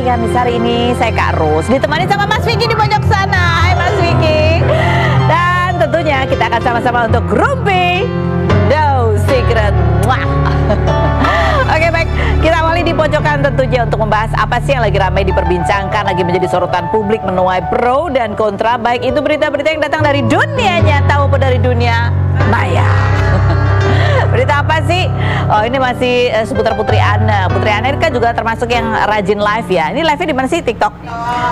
Hai Gamis, hari ini saya Kak Ros ditemani sama Mas Vicky di pojok sana. Hai Mas Vicky. Dan tentunya kita akan sama-sama untuk Grumpy No Secret. Oke, baik, kita awali di pojokan tentunya untuk membahas apa sih yang lagi ramai diperbincangkan, lagi menjadi sorotan publik, menuai pro dan kontra, baik itu berita-berita yang datang dari dunia nyata maupun dari dunia maya. Berita apa sih? Oh, ini masih seputar Putri Anne. Putri Anne kan juga termasuk yang rajin live ya. Ini live-nya di mana sih? TikTok.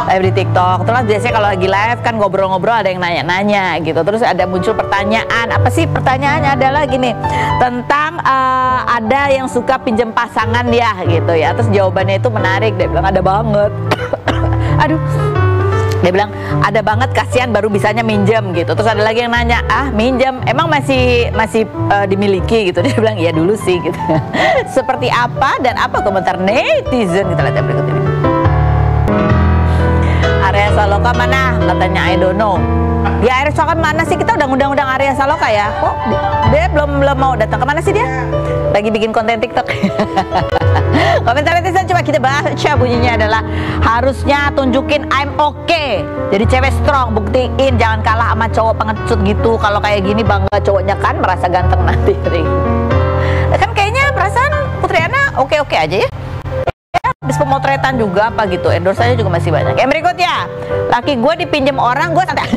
Live di TikTok. Terus biasanya kalau lagi live kan ngobrol-ngobrol, ada yang nanya-nanya gitu. Terus ada muncul pertanyaan. Apa sih pertanyaannya? Adalah gini, tentang ada yang suka pinjam pasangan ya gitu ya. Terus jawabannya itu menarik. Dia bilang ada banget. Aduh. Dia bilang ada banget, kasihan baru bisanya minjem gitu. Terus ada lagi yang nanya, minjem emang masih dimiliki gitu. Dia bilang iya dulu sih gitu. Seperti apa dan apa komentar netizen, kita lihat yang berikut ini. Arya Saloka mana? Katanya I don't know. Ya Arya Saloka mana sih? Kita udah ngundang Arya Saloka ya. Kok dia belum mau datang? Kemana sih dia? Lagi bikin konten TikTok. Komentar netizen coba kita baca, bunyinya adalah harusnya tunjukin I'm okay. Jadi cewek strong, buktiin jangan kalah sama cowok pengecut gitu. Kalau kayak gini bangga cowoknya kan merasa ganteng nanti. Kan kayaknya perasaan Putri Anne oke-oke aja ya. Habis pemotretan juga apa gitu, endorse-nya juga masih banyak. Yang berikutnya, laki gue dipinjem orang, gue santai.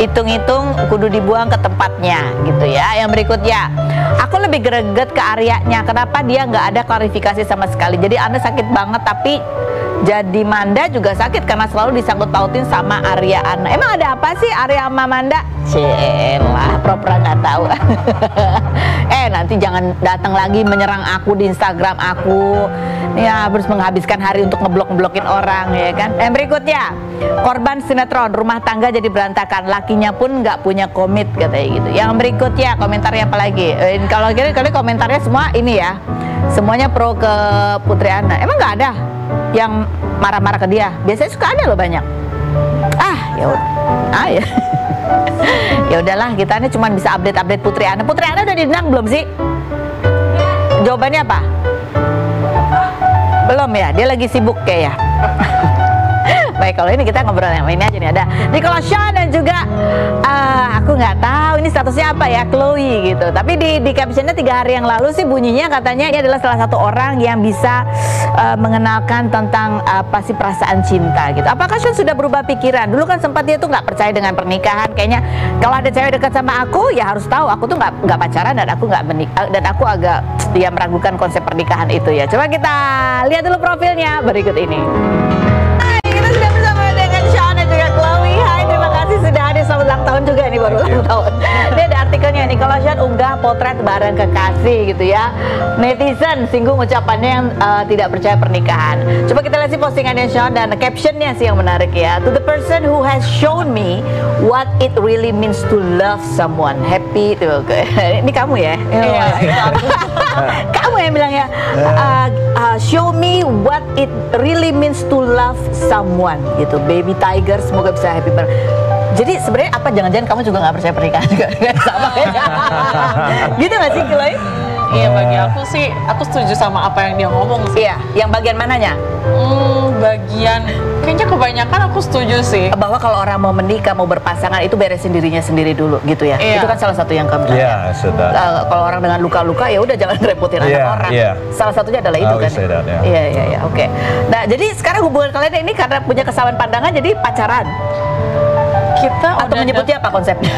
Hitung-hitung kudu dibuang ke tempatnya gitu ya. Yang berikutnya, aku lebih greget ke Aryanya. Kenapa dia nggak ada klarifikasi sama sekali? Jadi Anda sakit banget, tapi jadi Manda juga sakit karena selalu disangkut pautin sama Arya Anne. Emang ada apa sih Arya sama Manda? Celah, pura-pura nggak tahu. Nanti jangan datang lagi menyerang aku di Instagram aku. Ya harus menghabiskan hari untuk ngeblok-ngeblokin orang ya kan. Yang berikutnya, korban sinetron rumah tangga jadi berantakan, lakinya pun nggak punya komit katanya gitu. Yang berikutnya, komentarnya apa lagi? Kalau gini kali komentarnya semua ini ya, semuanya pro ke Putri Anne. Emang nggak ada yang marah-marah ke dia? Biasanya suka ada loh banyak. Ya. Ya udahlah, kita ini cuma bisa update Putri Anne. Putri Anne udah diundang belum sih? Jawabannya apa? Belum ya, dia lagi sibuk kayak ya. Baik, kalau ini kita ngobrol yang ini aja nih. Ada Nicholas Shaw dan juga aku nggak tahu ini statusnya apa ya, Chloe gitu. Tapi di captionnya 3 hari yang lalu sih bunyinya katanya ini adalah salah satu orang yang bisa mengenalkan tentang apa sih perasaan cinta gitu. Apakah Shaw sudah berubah pikiran? Dulu kan sempat dia tuh nggak percaya dengan pernikahan. Kayaknya kalau ada cewek dekat sama aku ya harus tahu aku tuh nggak pacaran dan aku nggak menikah, dan aku agak dia meragukan konsep pernikahan itu ya. Coba kita lihat dulu profilnya berikut ini. Sudah ada selamat ulang tahun juga nih, baru ulang tahun. Ini ada artikelnya, Nicholas Shaw unggah potret bareng kekasih gitu ya. Netizen singgung ucapannya yang tidak percaya pernikahan. Coba kita lihat sih postingannya Shaw dan captionnya sih yang menarik ya. To the person who has shown me what it really means to love someone. Happy tuh. Ini kamu ya? Iya. Kamu yang bilang ya. Show me what it really means to love someone gitu. Baby Tiger, semoga bisa happy bareng. Jadi sebenarnya apa, jangan-jangan kamu juga nggak percaya pernikahan juga? Sama kayaknya. Gitu nggak sih, Chloe? Iya, bagi aku sih, aku setuju sama apa yang dia ngomong sih. Iya, yang bagian mananya? Bagian, kayaknya kebanyakan aku setuju sih. Bahwa kalau orang mau menikah, mau berpasangan, itu beresin dirinya sendiri dulu gitu ya? Iya. Itu kan salah satu yang kamu bilang. Iya, sudah. Kalau orang dengan luka-luka, ya udah jangan repotin anak orang. Salah satunya adalah itu kan? Iya, oke. Nah, jadi sekarang hubungan kalian ini karena punya kesamaan pandangan, jadi pacaran? Kita atau menyebutnya apa konsepnya?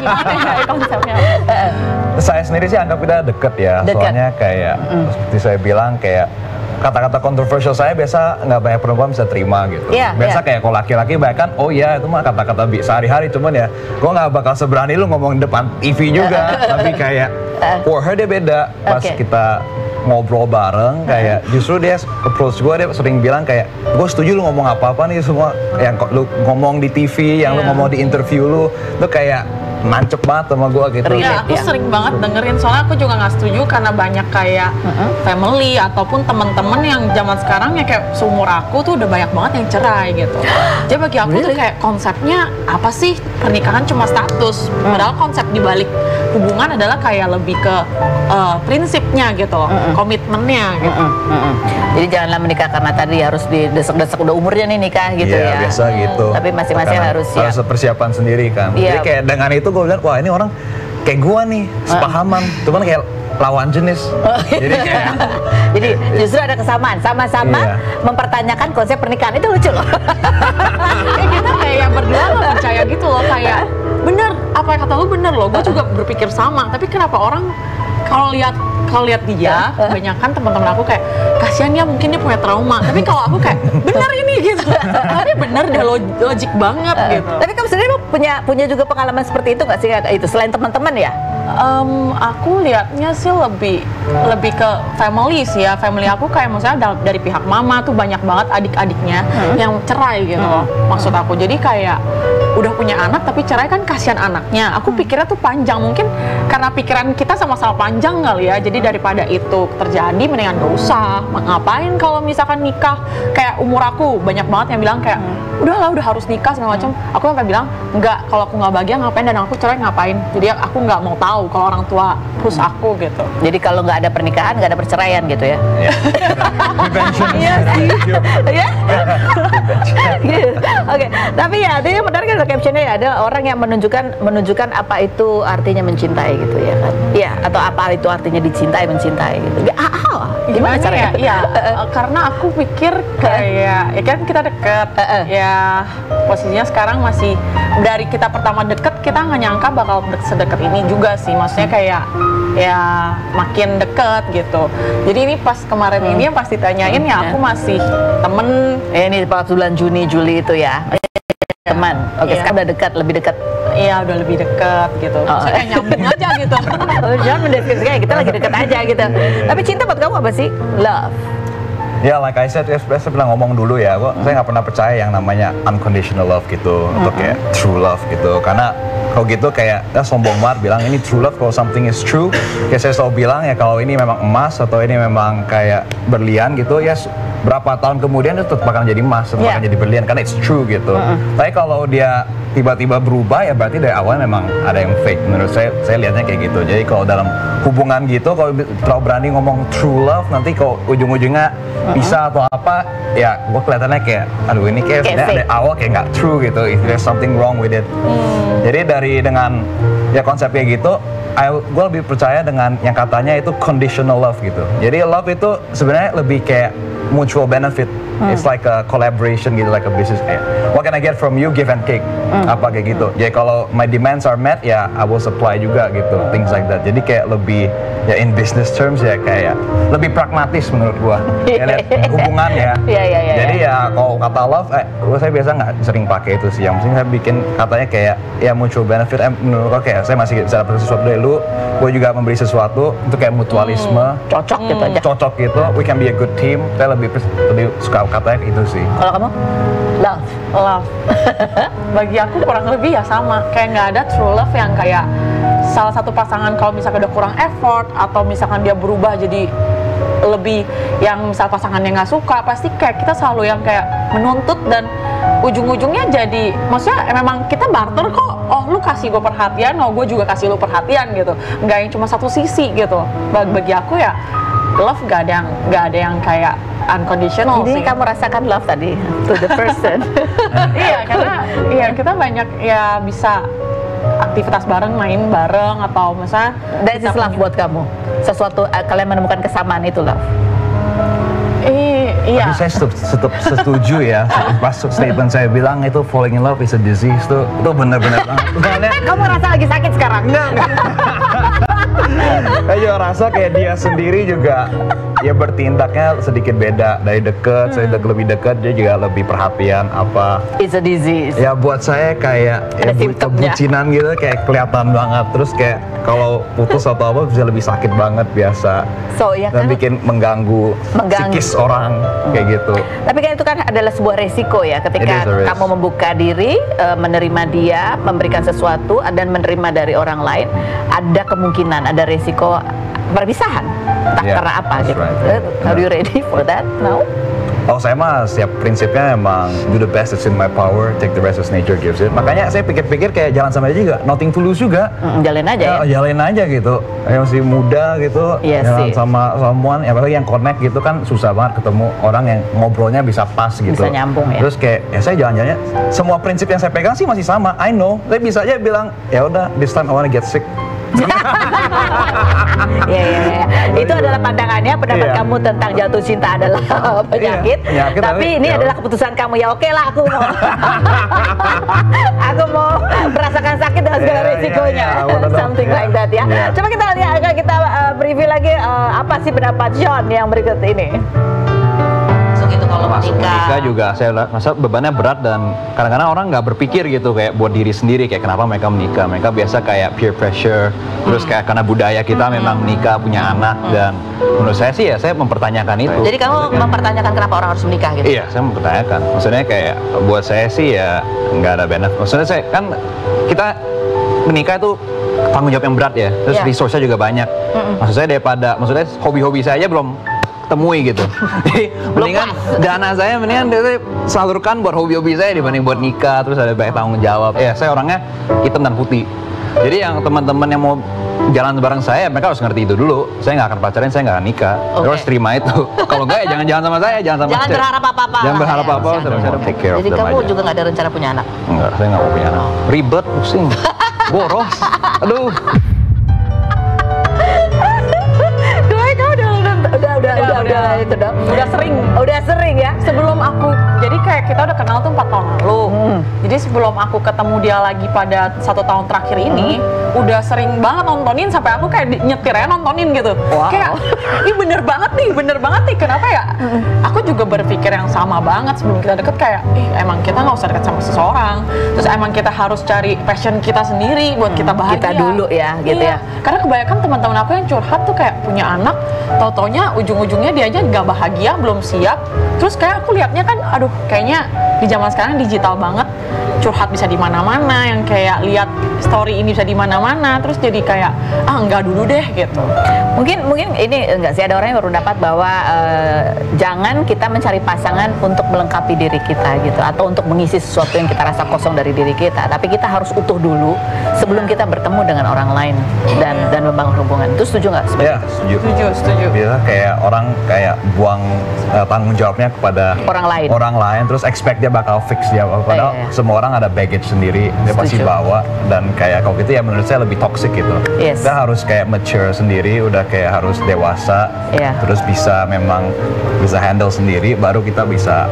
Gimana ya konsepnya? Saya sendiri sih anggap kita deket ya. Soalnya kayak seperti saya bilang, kayak kata-kata kontroversial saya biasa nggak banyak perempuan bisa terima gitu. Biasa kayak kalau laki-laki banyak kan, oh iya itu mah kata-kata sehari-hari, cuman ya gue nggak bakal seberani lu ngomong depan TV juga. Tapi kayak for her dia beda. Pas kita ngobrol bareng, kayak justru dia approach gue, dia sering bilang kayak, gue setuju lu ngomong apa-apa nih semua yang lu ngomong di TV, yang lu ngomong di interview lu kayak nancep banget sama gue gitu. Iya, aku sering banget dengerin, soalnya aku juga nggak setuju karena banyak kayak family ataupun temen-temen yang zaman sekarang ya kayak seumur aku tuh udah banyak banget yang cerai gitu. Jadi bagi aku tuh kayak konsepnya apa sih, pernikahan cuma status, padahal konsep dibalik hubungan adalah kayak lebih ke prinsipnya gitu loh, komitmennya gitu. Jadi janganlah menikah karena tadi harus didesak-desak udah umurnya nih nikah gitu ya. Iya, biasa gitu. Tapi masing-masing harus siap. Harus persiapan sendiri kan. Jadi kayak dengan itu gue bilang, wah ini orang kayak gua nih, sepahaman. Cuman kayak lawan jenis. Jadi kayak jadi justru ada kesamaan, sama-sama mempertanyakan konsep pernikahan, itu lucu loh. Kita kayak berdua nggak percaya gitu loh, kayak bener apa yang kata lu bener loh, gue juga berpikir sama. Tapi kenapa orang kalau lihat dia, kebanyakan teman-teman aku kayak kasihan ya, mungkin dia punya trauma. Tapi kalau aku kayak bener ini gitu, tapi bener deh, logik banget gitu. Tapi kamu sendiri punya juga pengalaman seperti itu nggak sih, itu selain teman-teman ya? Aku lihatnya sih lebih ke family sih ya. Family aku kayak misalnya dari pihak mama tuh banyak banget adik-adiknya yang cerai gitu loh. Maksud aku, jadi kayak udah punya anak tapi cerai kan kasihan anaknya. Aku pikirnya tuh panjang, mungkin karena pikiran kita sama-sama panjang kali ya. Jadi daripada itu terjadi, mendingan gak usah. Ngapain kalau misalkan nikah? Kayak umur aku banyak banget yang bilang kayak udahlah, udah harus nikah segala macam. Aku sampai bilang enggak, kalau aku nggak bahagia ngapain, dan aku cerai ngapain. Jadi aku nggak mau tahu kalau orang tua push aku gitu. Jadi kalau nggak ada pernikahan nggak ada perceraian gitu ya? Iya sih. Ya. Oke, tapi ya ada yang menarik ada captionnya ya, ada orang yang menunjukkan apa itu artinya mencintai gitu ya kan? Iya, atau apa itu artinya mencintai gitu. Gimana caranya? Iya, karena aku pikir kayak ya kan kita deket, ya posisinya sekarang masih dari kita pertama deket, kita nggak nyangka bakal sedekat ini juga sih. Maksudnya kayak ya makin deket gitu. Jadi ini pas kemarin ini yang pasti tanyain ya, aku masih temen. Ini pas bulan Juni Juli itu ya. Teman. Oke, sekarang udah dekat, lebih dekat. Iya, udah lebih dekat gitu. Maksudnya kayak nyambung aja gitu. Jangan mendeskripsikan, kita lagi dekat aja gitu. Tapi cinta buat kamu apa sih? Love. Ya, like I said, saya pernah ngomong dulu ya, saya nggak pernah percaya yang namanya unconditional love gitu, atau kayak true love gitu. Karena kalau gitu kayak sombong banget bilang ini true love kalau something is true. Kayak saya selalu bilang ya, kalau ini memang emas atau ini memang kayak berlian gitu, ya berapa tahun kemudian itu tetap akan jadi emas, tetap akan jadi berlian, karena it's true gitu. Tapi kalau dia tiba-tiba berubah, ya berarti dari awal memang ada yang fake. Menurut saya lihatnya kayak gitu. Jadi kalau dalam hubungan gitu, kalau terlalu berani ngomong true love, nanti kalau ujung-ujungnya bisa atau apa, ya gue kelihatannya kayak, aduh ini kayak dari awal kayak nggak true gitu. If there's something wrong with it. Jadi dengan ya konsep kayak gitu, gue lebih percaya dengan yang katanya itu conditional love gitu. Jadi love itu sebenarnya lebih kayak mutual benefit. It's like a collaboration gitu, like a business. What can I get from you? Give and take. Apa kayak gitu. Jadi kalau my demands are met, ya I will supply juga gitu. Things like that. Jadi kayak lebih ya in business terms ya kayak lebih pragmatis menurut gua. Ya, lihat hubungan ya. Jadi ya kalau kata love, saya biasa nggak sering pakai itu sih. Yang penting saya bikin katanya kayak ya mutual benefit. Menurut kayak saya masih bisa dapat sesuatu dari lu, gua juga memberi sesuatu untuk kayak mutualisme. Cocok gitu aja. Cocok gitu. We can be a good team. Saya lebih suka katanya itu sih. Kalau kamu? Love. Bagi aku kurang lebih ya sama. Kayak nggak ada true love yang kayak salah satu pasangan kalau misalkan udah kurang effort atau misalkan dia berubah jadi lebih yang misal pasangannya nggak suka, pasti kayak kita selalu yang kayak menuntut dan ujung-ujungnya jadi maksudnya memang kita barter kok. Oh lu kasih gue perhatian, oh gue juga kasih lu perhatian gitu. Nggak yang cuma satu sisi gitu. Bagi aku ya love nggak ada yang kayak unconditional. Jadi sih. kamu rasakan love tadi to the person. Iya, karena kita banyak ya bisa aktivitas bareng, main bareng, atau misalnya that is love buat kamu. Sesuatu kalian menemukan kesamaan itu love. Iya. Tapi saya tetap setuju ya. Pas statement saya bilang itu falling in love is a disease, itu benar-benar banget. Kamu rasa lagi sakit sekarang? Enggak. Saya rasa kayak dia sendiri juga ya bertindaknya sedikit beda dari deket, saya lebih dekat, dia juga lebih perhatian apa. It's a disease. Ya buat saya kayak ya, kebucinan gitu kayak kelihatan banget, terus kayak kalau putus atau apa bisa lebih sakit banget biasa. So ya dan kan? bikin mengganggu psikis orang kayak gitu. Tapi kan itu kan adalah sebuah resiko ya ketika kamu membuka diri, menerima dia, memberikan sesuatu dan menerima dari orang lain, ada kemungkinan ada resiko perpisahan. Entah karena apa gitu. Right. Are you ready for that now? Oh saya mah setiap prinsipnya emang do the best that's in my power, take the rest as nature gives it. Makanya saya pikir-pikir kayak jalan sama dia juga, nothing to lose juga. Jalanin aja ya? Jalanin aja gitu. Yang masih muda gitu, jalan sama someone, apalagi yang connect gitu kan susah banget ketemu orang yang ngobrolnya bisa pas gitu. Bisa nyambung ya. Terus kayak ya saya jalan-jalannya, semua prinsip yang saya pegang sih masih sama, I know. Tapi bisa aja bilang, ya udah this time I wanna get sick. Ya. Itu adalah pandangannya, pendapat kamu tentang jatuh cinta adalah penyakit. Tapi ini adalah keputusan kamu. Ya oke lah, aku mau aku mau merasakan sakit dengan segala resikonya. Something like that ya. Coba kita lihat, kita review lagi apa sih pendapat John yang berikut ini. Kalau menikah juga saya rasa bebannya berat dan kadang-kadang orang nggak berpikir gitu kayak buat diri sendiri kayak kenapa mereka menikah. Mereka biasa kayak peer pressure, terus kayak karena budaya kita memang menikah punya anak dan menurut saya sih ya saya mempertanyakan itu. Jadi kamu mempertanyakan kenapa orang harus menikah gitu? Iya, saya mempertanyakan. Maksudnya kayak buat saya sih ya nggak ada benefit. Maksudnya saya kan kita menikah itu tanggung jawab yang berat ya, terus resource-nya juga banyak. Maksud saya maksudnya hobi-hobi saya aja belum temui gitu. Jadi mendingan dana saya mendingan salurkan buat hobi-hobi saya dibanding buat nikah terus ada banyak tanggung jawab. Ya saya orangnya hitam dan putih. Jadi yang teman-teman yang mau jalan bareng saya mereka harus ngerti itu dulu. Saya nggak akan pacaran, saya nggak akan nikah. Terus terima itu. Kalau enggak ya jangan jalan sama saya, jangan berharap apa-apa. Jangan berharap apa-apa. Take care of them. Jadi kamu juga nggak ada rencana punya anak? Enggak, saya nggak mau punya anak. Ribet, pusing, boros. Aduh. Udah sering ya. Sebelum aku, jadi kayak kita udah kenal tuh 4 tahun lalu. Jadi sebelum aku ketemu dia lagi pada 1 tahun terakhir ini, udah sering banget nontonin sampai aku kayak nyetirnya nontonin gitu. Kayak, ih bener banget nih. Kenapa ya? Aku juga berpikir yang sama banget sebelum kita deket kayak, emang kita nggak usah deket sama seseorang. Terus emang kita harus cari passion kita sendiri buat kita bahagia. Kita dulu ya, gitu ya. Karena kebanyakan teman-teman aku yang curhat tuh kayak punya anak, tau-taunya ujung-ujungnya dia aja nggak bahagia, belum siap. Terus kayak aku liatnya kan, aduh kayaknya di zaman sekarang digital banget, curhat bisa di mana-mana, yang kayak lihat story ini bisa di mana-mana, terus jadi kayak enggak dulu deh gitu. Mungkin ini enggak sih, ada orang yang berpendapat bahwa jangan kita mencari pasangan untuk melengkapi diri kita gitu, atau untuk mengisi sesuatu yang kita rasa kosong dari diri kita, tapi kita harus utuh dulu sebelum kita bertemu dengan orang lain dan membangun hubungan. Itu setuju nggak? Iya, setuju. Biasa kayak orang kayak buang tanggung jawabnya kepada orang lain, terus expect dia bakal fix dia, padahal semua orang ada baggage sendiri, dia pasti bawa, dan kayak kalau gitu ya menurut saya lebih toxic gitu. Kita harus kayak mature sendiri, udah kayak harus dewasa, terus bisa handle sendiri, baru kita bisa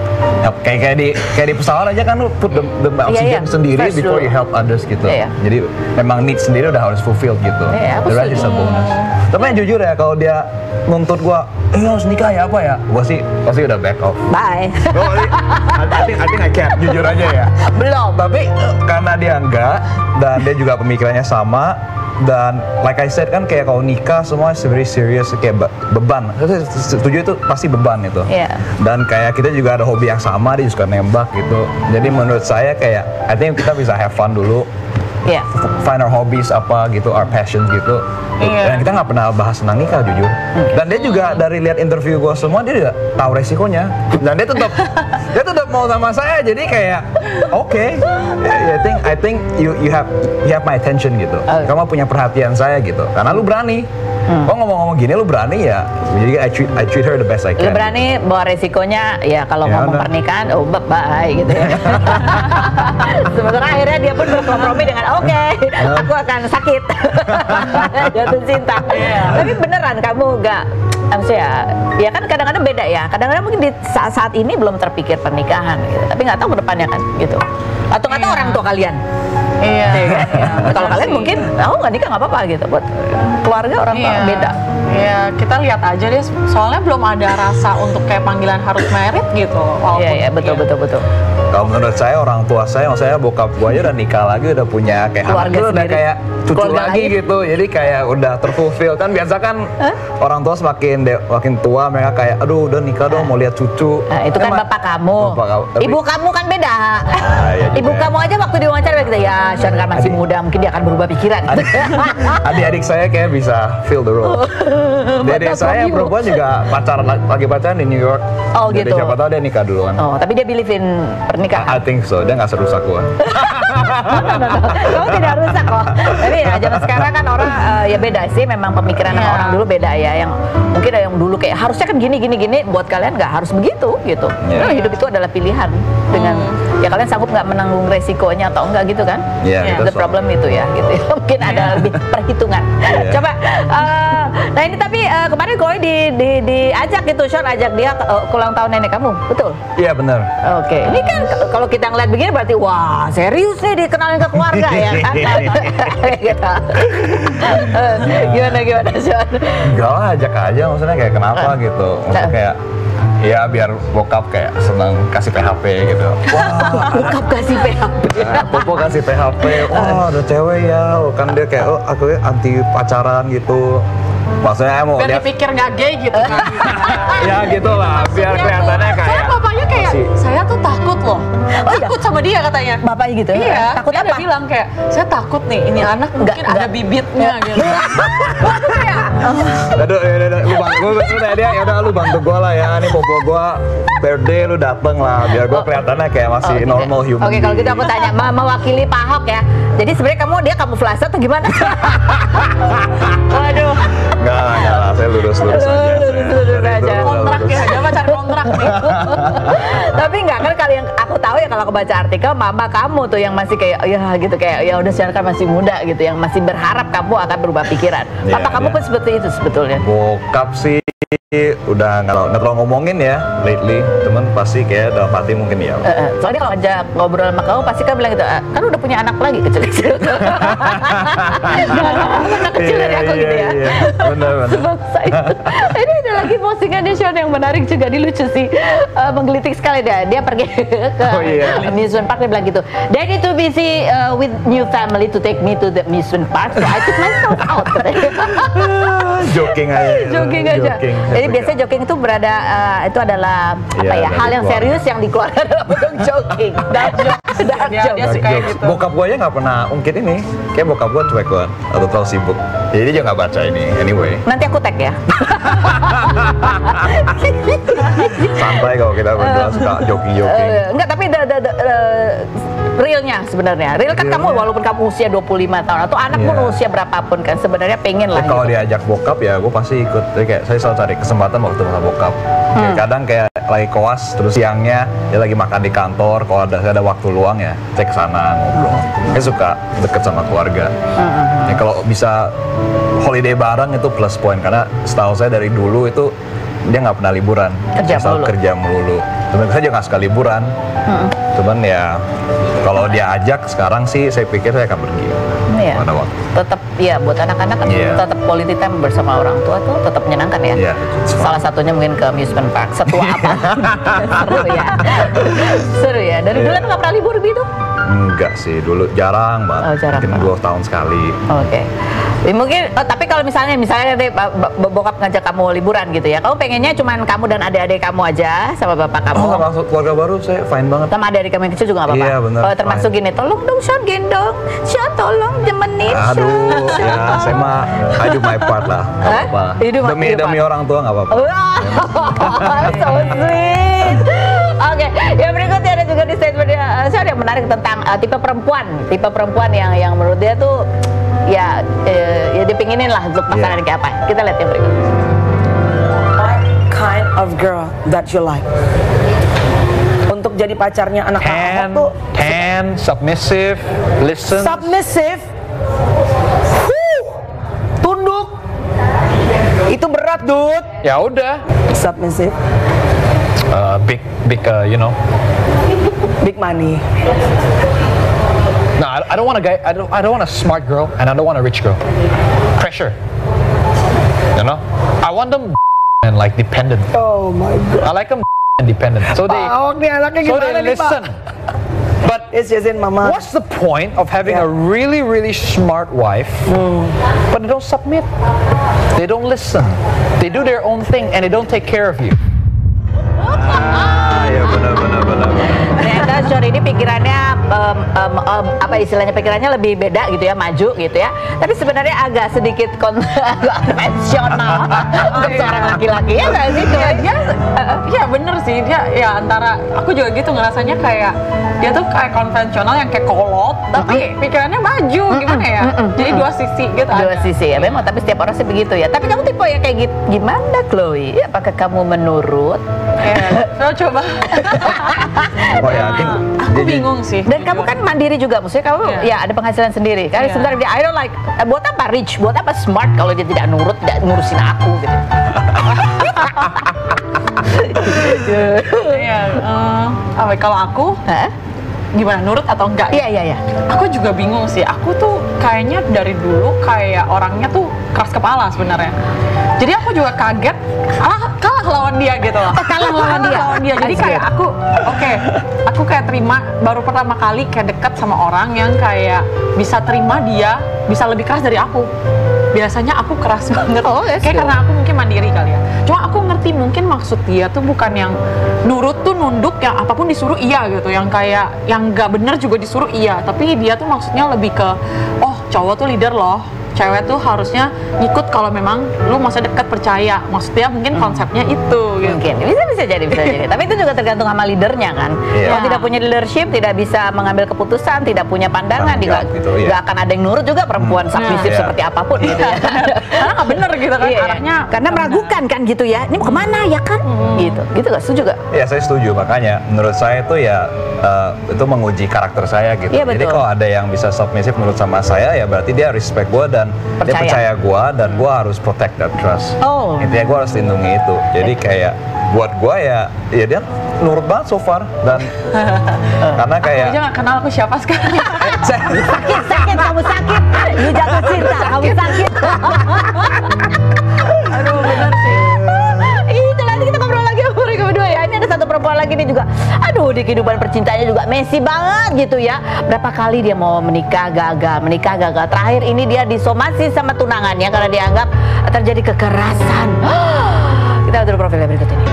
kayak di pesawat aja kan lu put the oxygen sendiri before you help others gitu. Jadi memang need sendiri udah harus fulfilled gitu. The rest is a bonus. Tapi yang jujur ya, kalau dia nuntut gua, harus nikah ya apa ya, gua sih pasti udah back off. Bye. I think I can't, jujur aja ya. Belum. Tapi karena dia enggak, dan dia juga pemikirannya sama, dan like I said kan kayak kalau nikah semua very serious, kayak beban. Saya setuju itu pasti beban itu. Dan kayak kita juga ada hobi yang sama, dia suka nembak gitu. Jadi menurut saya kayak I think kita bisa have fun dulu. Find our hobbies apa gitu, our passions gitu. Dan kita nggak pernah bahas tentang nikah jujur. Dan dia juga dari lihat interview gue semua, dia udah tahu resikonya. Dan dia tetap mau sama saya. Jadi kayak I think you have my attention gitu. Kamu punya perhatian saya gitu. Karena lu berani. Kok ngomong-ngomong gini lu berani ya. Jadi I treat her the best I can. Lu berani bawa resikonya ya, kalau ngomong pernikahan bye gitu ya. Sementara akhirnya dia pun berkompromi dengan aku akan sakit. Jatuh cinta. Tapi beneran kamu nggak, maksudnya ya kan kadang-kadang beda ya. Kadang-kadang mungkin di saat ini belum terpikir pernikahan gitu. Tapi nggak tahu ke depannya kan gitu. Atau nggak tahu orang tua kalian. Kalau kalian mungkin nggak nikah nggak apa-apa gitu, buat keluarga orang tua beda. Kita lihat aja deh. Soalnya belum ada rasa untuk kayak panggilan harus merit gitu. Betul. Kalau menurut saya orang tua saya, maksudnya bokap gue aja udah nikah lagi, udah punya kayak keluarga anak, udah kayak cucu lagi gitu. Jadi kayak udah terfulfill kan. Biasa kan orang tua semakin makin tua mereka kayak aduh udah nikah dong mau lihat cucu. Itu kan bapak kamu. Ibu kamu kan beda. Ya Ibu kamu aja waktu diwawancara kita ya Sean kan masih muda mungkin dia akan berubah pikiran. Adik-adik saya kayak bisa fill the role. Dede saya perempuan juga lagi pacaran di New York. Oh jadi gitu. siapa tahu dia nikah duluan. Oh tapi dia believe in pernikahan. I think so. Dia nggak serusak gua. Kamu tidak rusak kok. Tapi ya zaman sekarang kan orang ya beda sih. Memang pemikiran orang dulu beda ya. Yang mungkin ada yang dulu kayak harusnya kan gini. Buat kalian nggak harus begitu gitu. Karena hidup itu adalah pilihan dengan ya kalian sanggup nggak menanggung resikonya atau enggak gitu kan? The problem itu ya gitu. Mungkin ada lebih perhitungan. Coba. Nah ini tapi kemarin Koi diajak gitu, Sean ajak dia ke ulang tahun nenek kamu, betul? Iya benar. Oke, ini kan kalau kita ngeliat begini berarti wah serius nih dikenalin ke keluarga ya kan? Gitu. Gimana Sean? Enggak lah, ajak aja maksudnya kayak kenapa gitu, maksudnya kayak ya biar bokap kayak senang kasih PHP gitu. Wah, bokap kasih PHP. Popo kasih PHP. Wah, ada cewek ya. Kan dia kayak aku anti pacaran gitu. Maksudnya mau biar dipikir nggak gay gitu kan. Ya gitu lah, biar kelihatannya kayak. Soalnya bapaknya kayak saya tuh takut loh. Takut sama dia katanya. Bapaknya gitu? Iya. Takut dia apa? Dia bilang kayak saya takut nih ini anak mungkin ada bibitnya gitu. Lu bantu gua lah ya. Ini popo gua birthday lu dateng lah biar gua kelihatannya kayak masih normal human. Oke, kalau gitu aku tanya mewakili Pak Ahok ya. Jadi sebenarnya dia kamuflase atau gimana? Waduh. Enggak lah, saya lurus aja. Kontrak ya, dia pacar kontrak nih. Tapi enggak kan kalau yang aku tahu ya kalau aku baca artikel mama kamu tuh yang masih kayak ya gitu kayak ya udah Sean kan masih muda gitu yang masih berharap kamu akan berubah pikiran. Papa kamu pun seperti itu sebetulnya. Bokap sih udah nggak terlalu ngomongin ya lately, temen pasti kayak dalam hati mungkin ya. Soalnya kalau ajak ngobrol sama kamu pasti kan bilang gitu, kan udah punya anak lagi kecil-kecil. Anak kecil dari aku gitu ya. Benar. Sebangsa itu. Ini ada lagi postingannya Sean yang menarik juga, lucu sih, menggelitik sekali dia pergi ke amusement park, dia bilang gitu, they need to busy with new family to take me to the amusement park, so I took myself out. Joking aja. Jadi biasanya joking itu itu adalah apa ya hal yang serius yang dikeluarkan dalam bentuk joking. Dark joke. Dia suka gitu. Bokap gue aja nggak pernah ungkit ini. Kayak bokap gue cuek banget atau terlalu sibuk. Jadi dia juga nggak baca ini. Anyway. Nanti aku tag ya. Santai kalau kita berdua suka joking. Enggak, tapi realnya sebenarnya. Real kan kamu walaupun kamu usia 25 tahun atau anak pun usia berapapun kan sebenarnya pengen lah. Kalau diajak bokap ya gue pasti ikut. Jadi kayak saya selalu cari kesempatan waktu sama bokap. Kayak kadang kayak lagi koas terus siangnya dia lagi makan di kantor, kalau ada waktu luang ya saya kesana ngobrol. Saya suka deket sama keluarga. Ya, kalau bisa holiday bareng itu plus point karena setahu saya dari dulu itu dia nggak pernah liburan, kerja melulu. Temen saya juga nggak suka liburan. Cuman ya kalau dia ajak sekarang sih saya pikir saya akan pergi. Pada waktu. Tetap ya buat anak-anak kan tetap quality time bersama orang tua tuh tetap menyenangkan ya. Salah satunya mungkin ke amusement park. Setua apa? Seru ya. Dari dulu nggak pernah libur gitu? Enggak sih, dulu jarang banget. Mungkin 2 tahun sekali. Oke. Mungkin tapi kalau misalnya deh bokap ngajak kamu liburan gitu ya, kamu pengennya cuman kamu dan adik-adik kamu aja sama bapak kamu? Oh, maksud keluarga baru saya fine banget. Sama adik-adik kamu yang kecil juga nggak apa-apa? Iya benar. Termasuk gini, tolong dong Sean gendong, Sean tolong temenin. Aduh, ya saya mah I do my part lah, nggak apa-apa. Demi orang tua nggak apa-apa. So sweet. Oke, yang berikutnya ada juga di statementnya Sean yang menarik tentang tipe perempuan yang menurut dia tuh ya dipinginin lah untuk pasangan kayak apa. Kita lihat yang berikut. What kind of girl that you like? Untuk jadi pacarnya anak Ahok tuh submissive, listen. Submissive. Tunduk. Itu berat, dude. Ya udah. Submissive. Big, you know. Big money. No, I don't want a guy. I don't want a smart girl, and I don't want a rich girl. Pressure. You know, I want them and like dependent. Oh my god. I like them and dependent. So they listen. But Mama. What's the point of having a really, really smart wife, but they don't submit? They don't listen. They do their own thing and they don't take care of you. Ya benar. Ternyata Shore ini pikirannya apa istilahnya, pikirannya lebih beda gitu ya, maju gitu ya. Tapi sebenarnya agak sedikit konvensional untuk seorang laki-laki ya nggak sih? Ya bener sih, dia ya antara aku juga gitu ngerasanya kayak dia tuh kayak konvensional yang kayak kolot, tapi pikirannya maju gimana ya? Jadi dua sisi gitu. Dua sisi ya, memang. Tapi setiap orang sih begitu ya. Tapi kamu tipe yang kayak gitu gimana, Chloe? Apakah kamu menurut? Saya coba. Oh ya, Aku bingung sih. Dan kamu kan mandiri juga, maksudnya kamu ya ada penghasilan sendiri. Karena sebenarnya I don't like, buat apa rich, buat apa smart kalau dia tidak nurut, tidak ngurusin aku gitu. Kalau aku gimana, nurut atau enggak? Iya. Aku juga bingung sih. Aku tuh kayaknya dari dulu kayak orangnya tuh keras kepala sebenarnya. Jadi aku juga kaget kalah lawan dia gitu loh. Kalah lawan dia. Jadi kayak aku kayak terima baru pertama kali kayak dekat sama orang yang kayak bisa terima dia bisa lebih keras dari aku. Biasanya aku keras banget. Kayak karena aku mungkin mandiri kali ya. Cuma aku ngerti mungkin maksud dia tuh bukan yang nurut tuh nunduk yang apapun disuruh iya gitu, yang kayak yang nggak bener juga disuruh iya. Tapi dia tuh maksudnya lebih ke cowok tuh leader loh. Cewek tuh harusnya ngikut kalau memang lu masa dekat percaya. Maksudnya mungkin konsepnya itu gitu. Mungkin bisa jadi. Tapi itu juga tergantung sama leadernya kan. Kalau tidak punya leadership, tidak bisa mengambil keputusan, tidak punya pandangan, nggak akan ada yang nurut juga perempuan submisif seperti apapun gitu ya. Karena nggak bener gitu kan arahnya. Karena meragukan kan gitu ya. Ini mau kemana ya kan? Gitu nggak setuju gak? Ya saya setuju, makanya menurut saya itu ya itu menguji karakter saya gitu. Iya, jadi kalau ada yang bisa submisif menurut sama saya ya berarti dia respect gue dan dia percaya gue dan gue harus protect that trust. Intinya gue harus lindungi itu. Jadi kayak buat gue ya dia nurut banget so far dan karena kayak aku aja nggak kenal aku siapa sekarang. sakit kamu sakit. Lu jatuh cinta kamu sakit. Aduh bener sih. Itu nanti kita ngobrol lagi sama mereka berdua ya. Ini ada satu perempuan lagi nih juga. Aduh, di kehidupan percintaannya juga messy banget gitu ya. Berapa kali dia mau menikah gagal. Terakhir ini dia disomasi sama tunangannya karena dianggap terjadi kekerasan. Kita lihat dulu profilnya berikut ini.